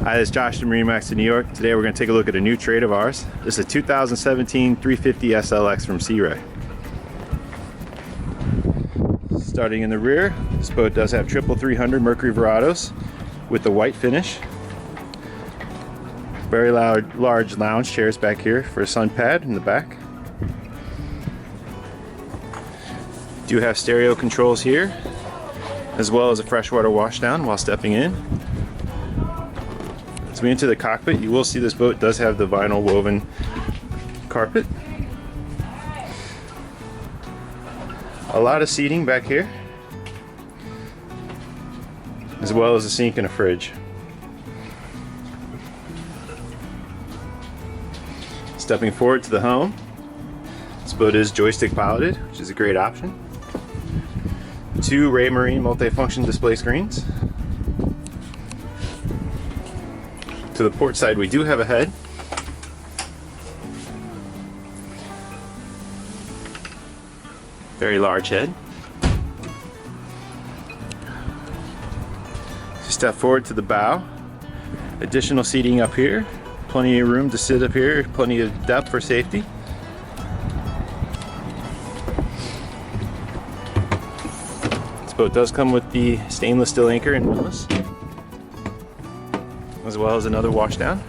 Hi, this is Josh from MarineMax in New York. Today we're going to take a look at a new trade of ours. This is a 2017 350 SLX from Sea Ray. Starting in the rear, this boat does have 300 Mercury Verados with the white finish. Very large lounge chairs back here for a sun pad in the back. Do have stereo controls here, as well as a freshwater washdown while stepping in. As we enter the cockpit, you will see this boat does have the vinyl woven carpet. A lot of seating back here, as well as a sink and a fridge. Stepping forward to the helm, this boat is joystick piloted, which is a great option. 2 Raymarine multifunction display screens. To the port side, we do have a head. Very large head. Step forward to the bow. Additional seating up here. Plenty of room to sit up here. Plenty of depth for safety. This boat does come with the stainless steel anchor and windlass, as well as another washdown.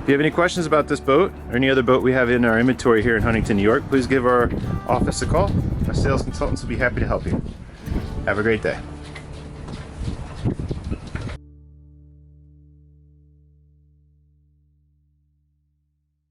If you have any questions about this boat or any other boat we have in our inventory here in Huntington, New York, please give our office a call. Our sales consultants will be happy to help you. Have a great day.